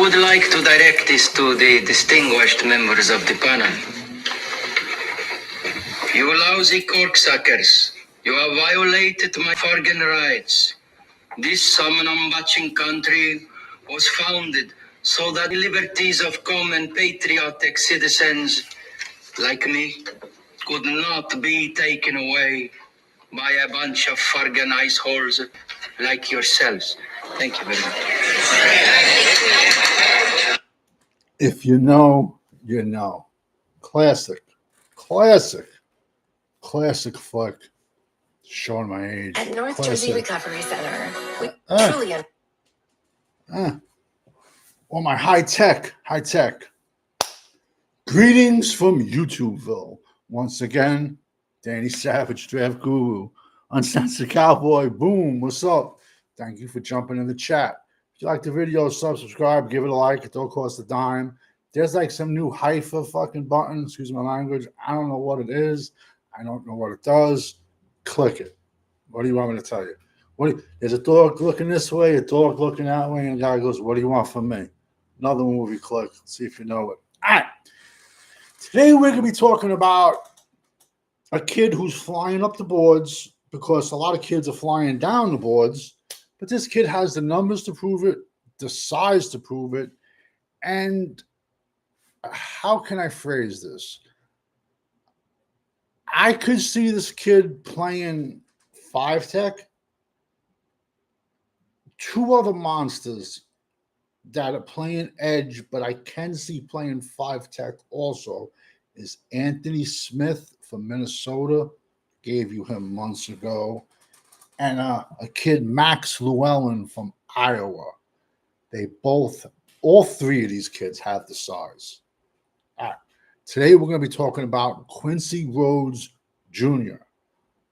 would like to direct this to the distinguished members of the panel. You lousy cocksuckers, you have violated my fucking rights. This Samanam-watching country was founded so that the liberties of common patriotic citizens like me could not be taken away by a bunch of fucking iceholes like yourselves. Thank you very much. If you know, you know. Classic flick. Showing my age. At North Jersey Recovery Center, we truly... Well, my high tech. Greetings from YouTubeville. Once again, Danny Savage, Draft Guru, Uncensored Cowboy. Boom, what's up? Thank you for jumping in the chat. If you like the video, subscribe, give it a like. It don't cost a dime. There's like some new hypha fucking button. Excuse my language. I don't know what it is. I don't know what it does. Click it. What do you want me to tell you? There's a dog looking this way, a dog looking that way, and the guy goes, what do you want from me? Another movie click. Let's see if you know it. All right. Today we're going to be talking about a kid who's flying up the boards because a lot of kids are flying down the boards, but this kid has the numbers to prove it, the size to prove it, and how can I phrase this? I could see this kid playing 5-tech. Two other monsters that are playing edge, but I can see playing 5-tech also, is Anthony Smith from Minnesota. Gave you him months ago. And a kid, Max Llewellyn from Iowa. All three of these kids have the size. All right. Today we're going to be talking about Quincy Rhodes Jr.,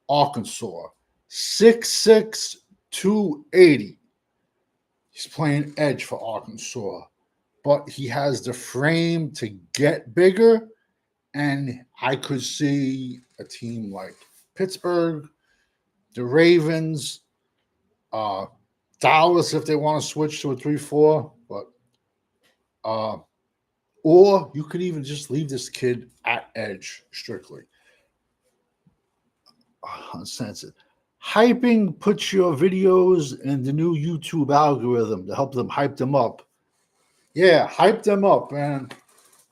Arkansas, 6'6", 280. He's playing edge for Arkansas, but he has the frame to get bigger, and I could see a team like Pittsburgh, the Ravens, Dallas if they want to switch to a 3-4, but or you could even just leave this kid at edge strictly. Uncensored. Hyping puts your videos in the new YouTube algorithm to help them hype them up. Yeah, hype them up, man.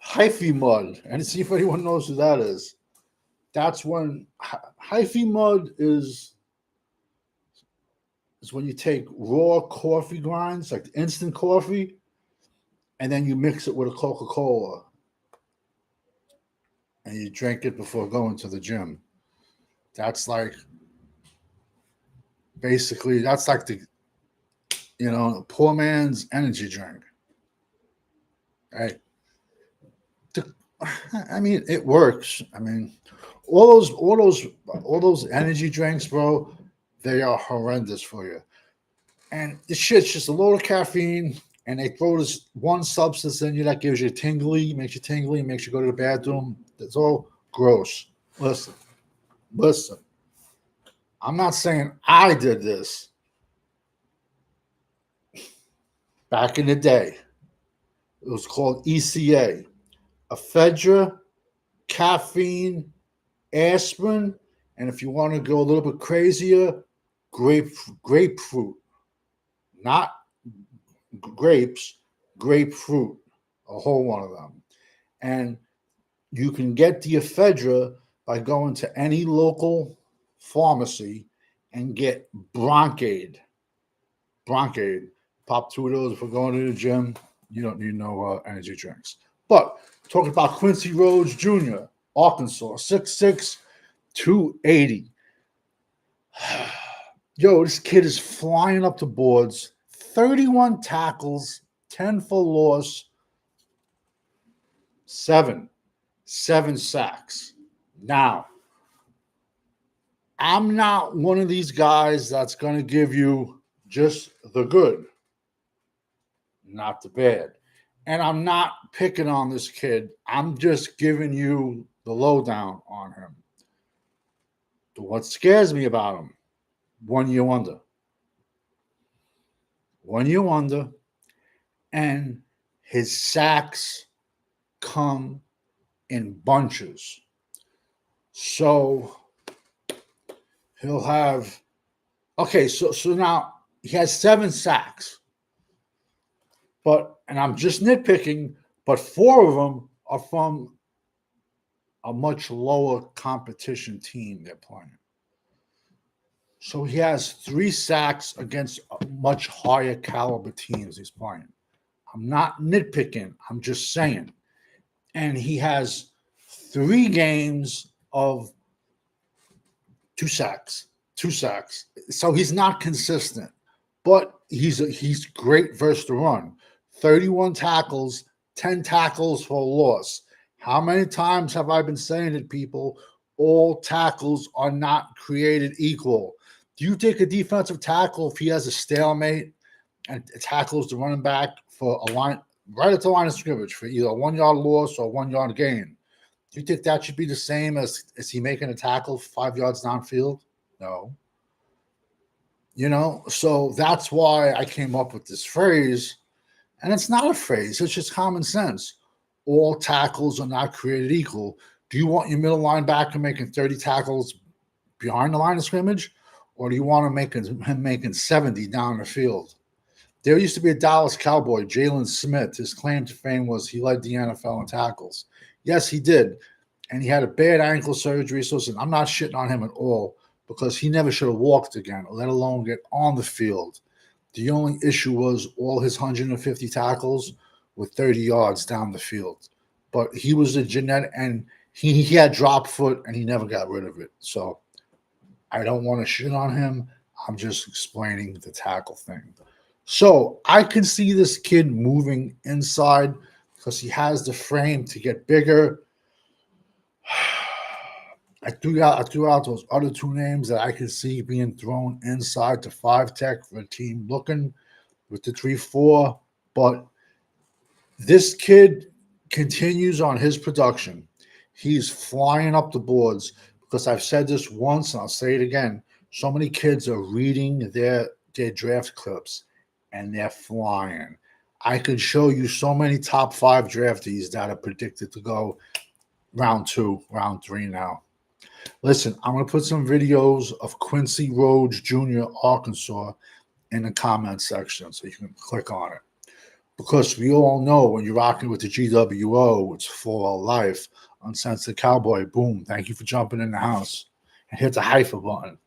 Hyphy mud. And see if anyone knows who that is. That's when hyphy mud is when you take raw coffee grinds, like instant coffee, and then you mix it with a Coca-Cola. And you drink it before going to the gym. That's like basically, that's like the poor man's energy drink. Right? I mean, it works. I mean, all those energy drinks, bro, they are horrendous for you. And this shit's just a load of caffeine, and they throw this one substance in you that gives you tingly, makes you go to the bathroom. It's all gross. Listen. I'm not saying I did this. Back in the day, it was called ECA, ephedra, caffeine, aspirin, and if you want to go a little bit crazier, grapefruit. Not grapes, grapefruit, a whole one of them. And you can get the ephedra by going to any local pharmacy and get Broncaid. Pop 2 of those if we're going to the gym. You don't need no energy drinks. But talking about Quincy Rhodes Jr., Arkansas, 6'6", 280. Yo, this kid is flying up the boards. 31 tackles, 10 for loss, 7 sacks. Now, I'm not one of these guys that's going to give you just the good, not the bad. And I'm not picking on this kid. I'm just giving you the lowdown on him. What scares me about him, 1 year wonder. 1 year wonder. And his sacks come in bunches. So he'll have, okay, so now he has 7 sacks. And I'm just nitpicking, but 4 of them are from a much lower competition team they're playing. So he has 3 sacks against much higher caliber teams he's playing. I'm not nitpicking, I'm just saying. And he has 3 games of 2 sacks. So he's not consistent, but he's great versus the run. 31 tackles, 10 tackles for a loss. How many times have I been saying it, people? All tackles are not created equal. Do you take a defensive tackle if he has a stalemate and tackles the running back for a line right at the line of scrimmage for either a 1 yard loss or 1 yard gain? Do you think that should be the same as he making a tackle 5 yards downfield? No. So that's why I came up with this phrase. And it's not a phrase, it's just common sense. All tackles are not created equal. Do you want your middle linebacker making 30 tackles behind the line of scrimmage? Or do you want him making 70 down the field? There used to be a Dallas Cowboy, Jalen Smith. His claim to fame was he led the NFL in tackles. Yes, he did. And he had a bad ankle surgery. So listen, I'm not shitting on him at all because he never should have walked again, let alone get on the field. The only issue was all his 150 tackles with 30 yards down the field. But he was a genetic, and he had drop foot, and he never got rid of it. So I don't want to shit on him. I'm just explaining the tackle thing. So I can see this kid moving inside because he has the frame to get bigger. I threw out those other 2 names that I could see being thrown inside to 5 tech for a team looking with the 3-4. But this kid continues on his production. He's flying up the boards because I've said this once and I'll say it again. So many kids are reading their draft clips and they're flying. I could show you so many top 5 draftees that are predicted to go round 2, round 3 now. Listen, I'm going to put some videos of Quincy Rhodes Jr., Arkansas, in the comment section so you can click on it. Because we all know when you're rocking with the GWO, it's for life. Uncensored Cowboy, boom. Thank you for jumping in the house. And hit the hyphen button.